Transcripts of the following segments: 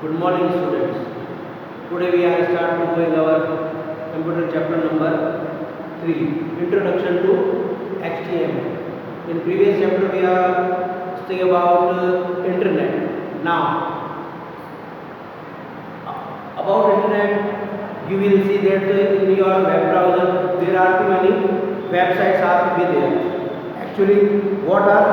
Good morning, students. Today we are start to going our computer chapter number 3, Introduction to HTML. In previous chapter we are studying about internet. Now about internet, you will see that in your web browser there are too many websites are be there. Actually, what are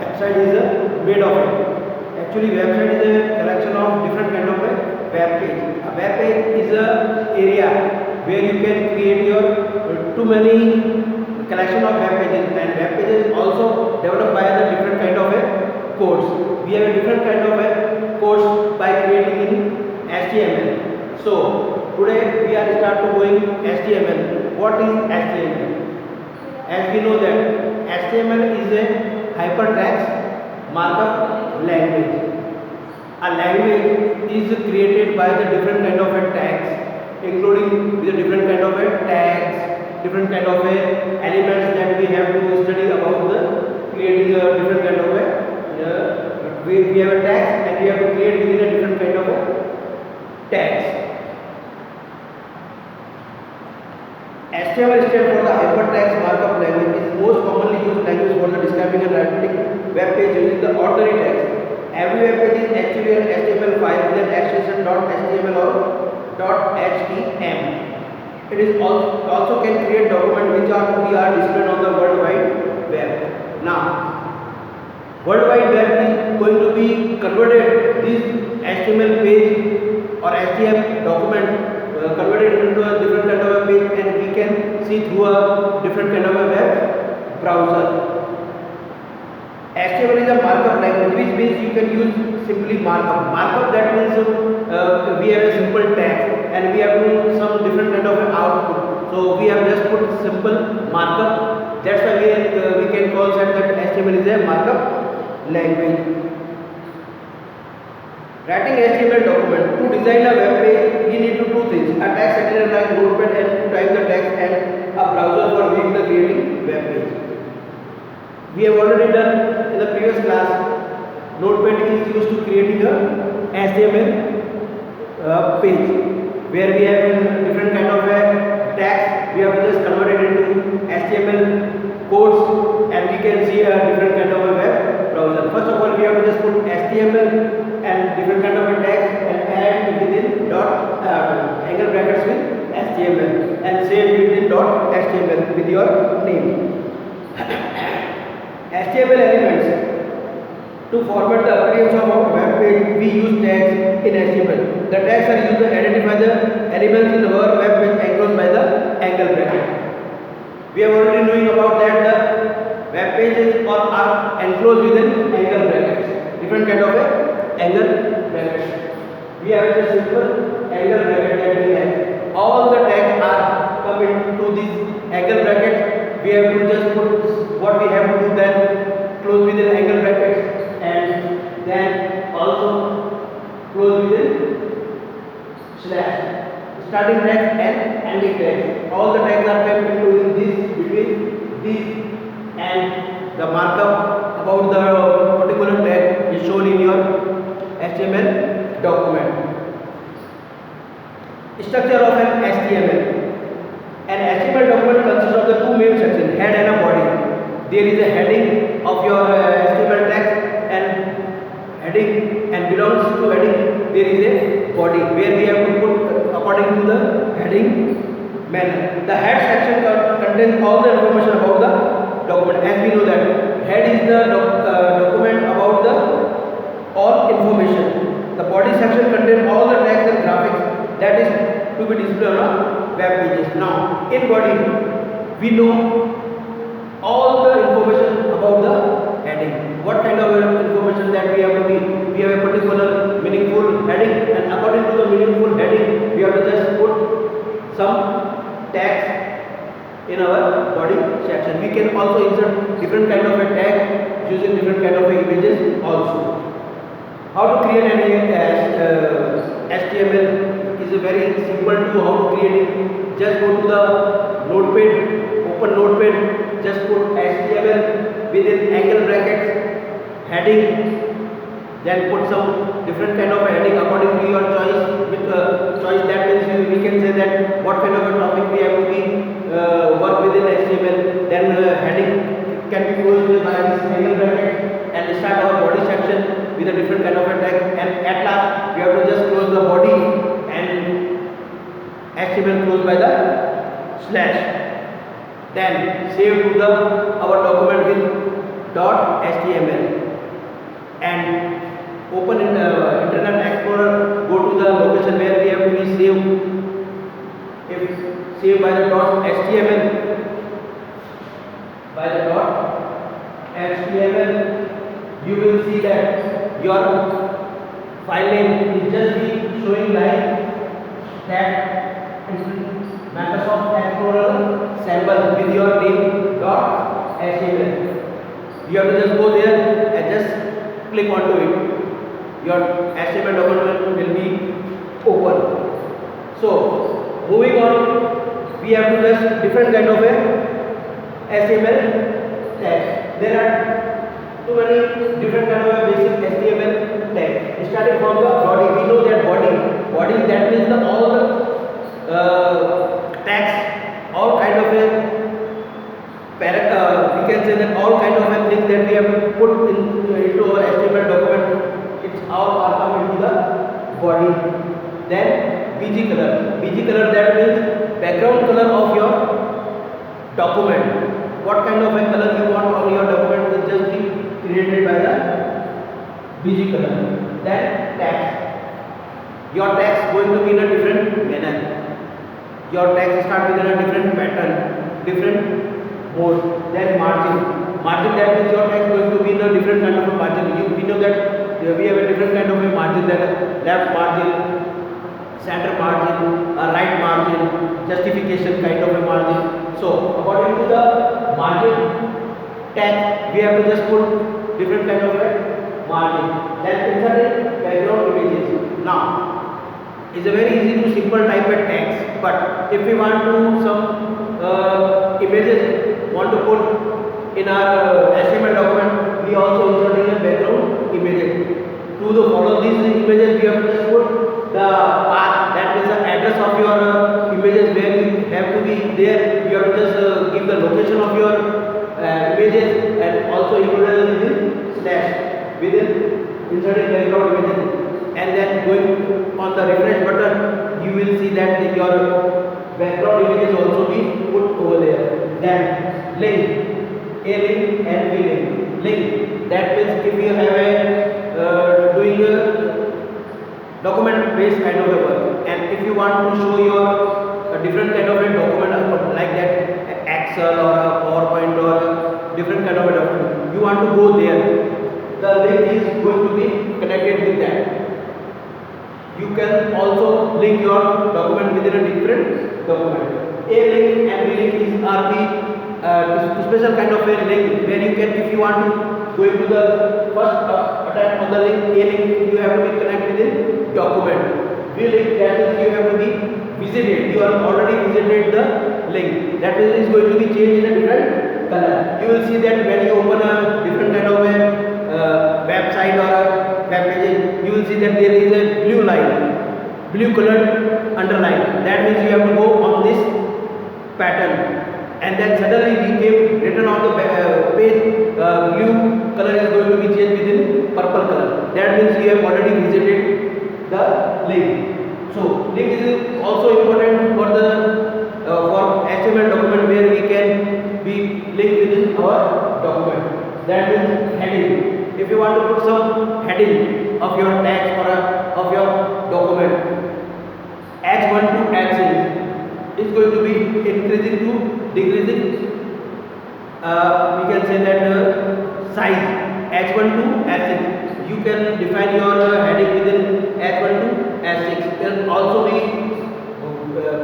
website is made of it? Actually, website is a collection of different kind of a web page. A web page is a area where you can create your too many collection of web pages, and web pages also developed by the different kind of a codes. We have a different kind of a codes by creating in HTML. So today we are start to going HTML. What is HTML? As we know that HTML is a hypertext markup language. A language is created by the different kind of a tags, including the different kind of a tags, different kind of a elements that we have to study about the creating a different kind of a we have a tags and we have to create within a different kind of a tags. HTML stands for the hypertext markup language. It is most commonly used language for the describing and writing web page using the ordinary text. Every web page is actually an HTML file with an extension .html or .htm. It is also can create documents which are to be displayed on the World Wide Web. Now, World Wide Web is going to be converted this HTML page or HTML document converted into a different kind of a page, and we can see through a different kind of a web browser. HTML is a markup language, which means you can use simply markup. Markup, that means we have a simple text and we have to some different kind of an output. So we have just put simple markup. That's why we can call that HTML is a markup language. Writing HTML document. To design a web page, we need to do two things: a text editor like Notepad and to type the text, and a browser for viewing the creating web page. We have already done in the previous class. Notepad is used to creating a HTML page where we have different kind of a text. We have just converted into HTML codes, and we can see a different kind of a web browser. First of all, we have to just put HTML and different kind of a text and add within angle brackets with HTML and save within .html with your name. HTML elements. To format the appearance of a web page, we use tags in HTML. The tags are used to identify the elements in our web page enclosed by the angle bracket. We have already knowing about that the web pages are enclosed within angle brackets. Different kind of a angle brackets. We have a simple angle bracket that we have. All the tags are coming to this angle bracket. We have to just put what we have to do, then close within angle brackets, and then also close within slash. Starting tag and ending tag. All the tags are kept into this between this, and the markup about the particular tag is shown in your HTML document. Structure of an HTML. An HTML document consists of the two main sections, head and a body. There is a heading of your HTML text, and heading, and belongs to heading there is a body where we have to put according to the heading manner. The head section contains all the information about the document. As we know that head is the document about the all information. The body section contains all the text and graphics that is to be displayed on web pages. Now, in body, we know all the information about the heading. What kind of information that we have to be? We have a particular meaningful heading, and according to the meaningful heading, we have to just put some text in our body section. We can also insert different kind of a tag using different kind of images also. How to create an HTML is a very simple tool. How to create it? Just go to the Notepad, open Notepad, just put HTML within angle brackets, heading, Then put some different kind of heading according to your choice. With choice, that means we can say that what kind of a topic we have to be work within HTML. Then heading can be closed by this angle bracket and start our body section with a different kind of a text. And at last we have to just close the body and HTML closed by the slash. Then save to the our document with .html and open in Internet Explorer. Go to the location where we have to be saved. If saved by the .html, you will see that your file name is just be showing like that Microsoft Explorer sample with your name .html. You have to just go there and just click onto it. Your HTML document will be open. So moving on, we have to just different kind of a HTML tag. There are too many different kind of a basic HTML tag. Starting from the body, we know that body that means the all the tags, all kind of a we can say that all kind of things that we have to put into our HTML document, it's all are come into the body. Then BG color that means background color of your document. What kind of a color you want on your document will just be created by the BG color. Then text. Your text going to be in a different manner. Your text start with a different pattern, different mode. Then margin that means your text going to be in a different kind of a margin. We know that we have a different kind of a margin, that left margin, center margin, right margin, justification kind of a margin. So according to the margin tag, we have to just put different kind of a margin. Then insert background images. Now it's a very easy to simple type of text, but if we want to some images want to put in our HTML document, we also inserting a background images. To follow these images, we have to just put the path, that is the address of your images where you have to be there. You have to just give the location of your images and also include within slash within inserting background images. And then going on the refresh button, you will see that your background images also be put over there. Then link, a link and b link. Link, that means if you have a doing a document based kind of a work, and if you want to show your a different kind of a document like that Excel or a PowerPoint or a different kind of a document, you want to go there, the link is going to be connected with that. You can also link your document within a different document. A link and B link is are the special kind of a link where you can, if you want to go into the first attack on the link, A link you have to be connected within document. B link, that is you have to be visited. You are already visited the link. That is going to be changed in a different color. You will see that when you open a different kind of a website or a web page, you will see that there is a blue line, blue colored underline. That means you have to go on this pattern, and then suddenly we came written on the page, blue color is going to be changed within purple color. That means you have already visited the link. So link is also important for the for HTML document where we can be linked within our document. That means heading. If you want to put some heading of your text or of your document, H1 to H6 is going to be increasing to decreasing. We can say that size H1 to H6. You can define your heading within H1 to H6. It can also be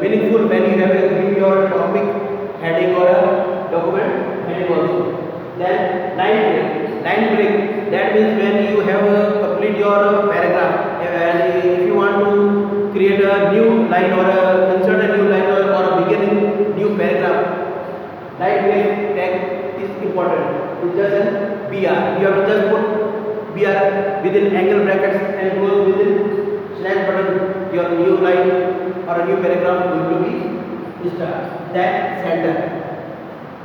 meaningful when you have give your topic heading or a document heading also. Then line break, that means when you have complete your paragraph and if you want to create a new line or insert a new line or beginning new paragraph, line break tag is important. It's just an BR. You have to just put BR within angle brackets and close within slash button, your new line or a new paragraph going to be start. Then center.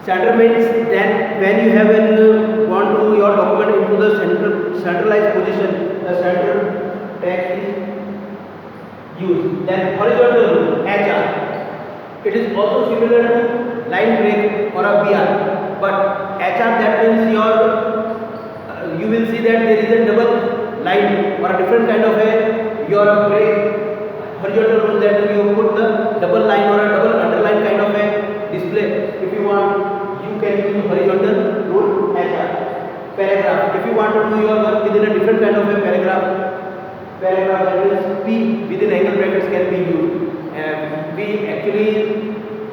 Center means then when you have want to your document into the centralized position, the center tag is used. Then horizontal rule, HR. It is also similar to line break or a BR, but HR, that means your you will see that there is a double line or a different kind of a your break. Horizontal rule, that you put the double line or a double underline kind of a display. If you want, you can use horizontal rule HR. Paragraph. If you want to do your work within a different kind of a paragraph, that is P within angle brackets can be used. We actually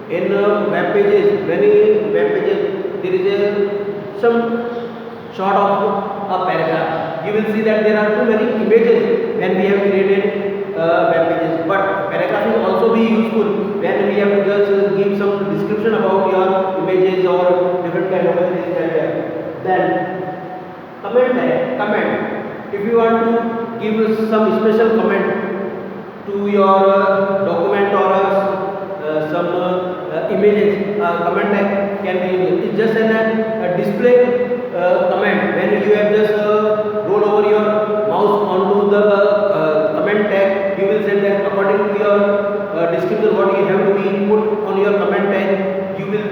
in web pages, many web pages, there is some short of a paragraph. You will see that there are too many images when we have created web pages. But paragraph will also be useful when we have to just give some description about your images or different kind of things that we have. Then comment. If you want to give some special comment to your document or some images, comment tag can be used. It's just a display comment. When you have just roll over your mouse onto the comment tag, you will say that according to your description what you have to be put on your comment tag, you will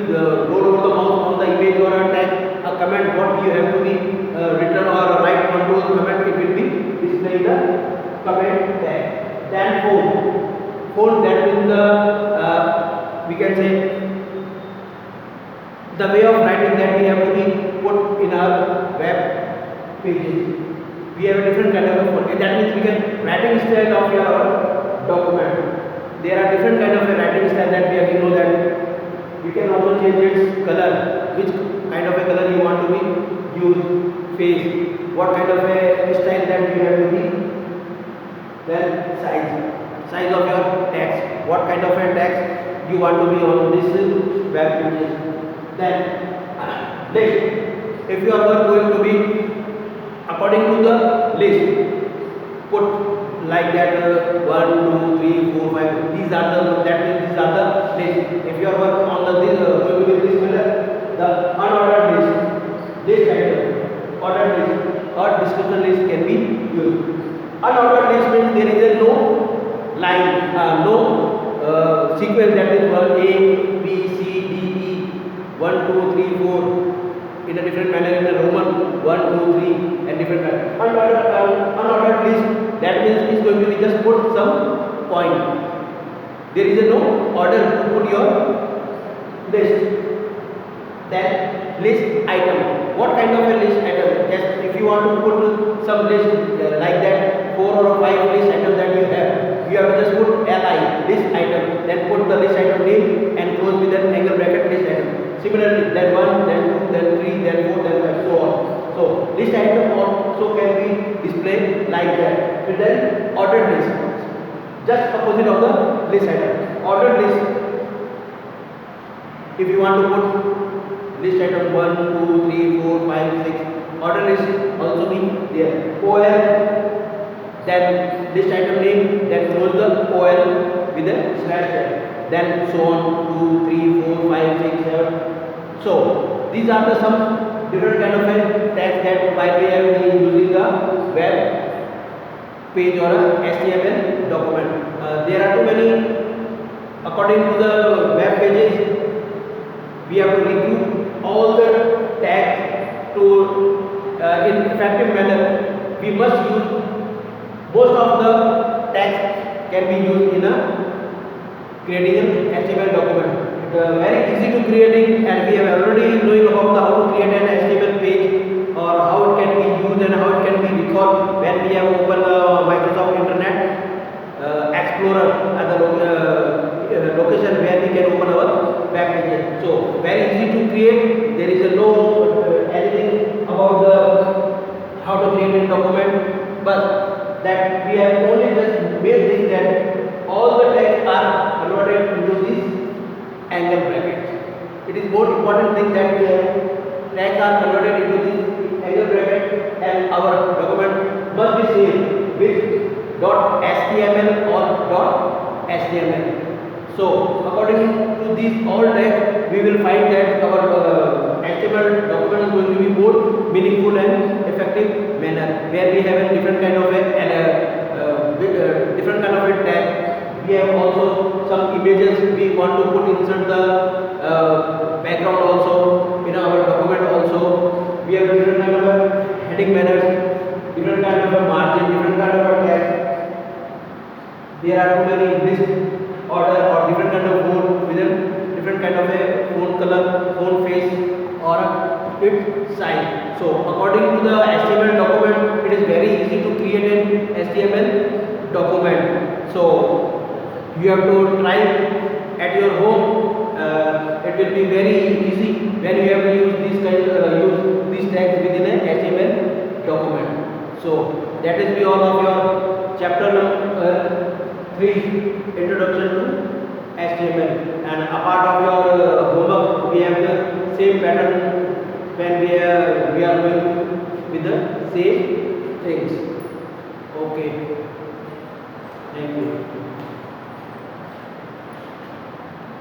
roll over the mouse on the image or a tag, a comment what you have to be written or write onto the comment, it will be displayed the comment tag. Then font, that means the we can say the way of writing that we have to be put in our web pages. We have a different kind of a font. That means we can writing style of your document. There are different kind of a writing style that we have to know that. We can also change its color, which kind of a color you want to be used, face, what kind of a style that you have to be. Then size of your text, what kind of a text you want to be on this web page. Then list. If you are going to be according to the list, put like that 1, 2, 3, 4, 5. These are the that means these are the list. If you are working on the this going to be this manner, the unordered list item, ordered list or description list can be used. Unordered list means there is a no line, no sequence, that is 1 A, B, C, D, E, 1, 2, 3, 4 in a different manner, in a Roman 1, 2, 3 and different manner. Unordered list, that means is going to be just put some point. There is a no order to put your list. Then list item. What kind of a list item? Just if you want to put some list like that 4 or 5 list item that you have to just put li list item, then put the list item name and close with an angle bracket list item. Similarly, then 1, then 2, then 3, then 4, then 5, so on. So list item also can be displayed like that. And then ordered list, just opposite of the list item. Ordered list, if you want to put list item 1, 2, 3, 4, 5, 6, order list also be there. OL, then list item name, then close the OL with a slash tag. Then so on 2, 3, 4, 5, 6, 7. So these are the some different kind of tags that while we are using the web page or a HTML document. There are too many. According to the web pages, we have to regroup all the tags to in effective manner. We must use most of the tags can be used in a creating an HTML document. Very easy to creating, and we have already knowing about how to create an HTML page or how it can be used and how it can be recalled when we have opened Microsoft Internet Explorer at the location where we can open our web pages. So very easy to create. There is no anything about the how to create a document, but that we have only just made thing that all the tags are converted into this angle brackets. It is more important thing that tags are converted into this angle bracket, and our document must be saved with .html or .html. So according to these all tags, we will find that our HTML document is going to be more meaningful and effective manner, where we have a different kind of a tag. We have also some images we want to put inside the background also in our document also. We have different kind of heading manners, different kind of a margin, different kind of a tag. There are too many list order or different kind of font with a different kind of a font color, font face or its size. So according to the HTML document, it is very easy to create an HTML document. So you have to try at your home. It will be very easy when you have to use use these tags within a HTML document. So that is all of your chapter number 3, introduction to HTML. And a part of your homework, we have the same pattern when we are going with the same things. Okay. Thank you.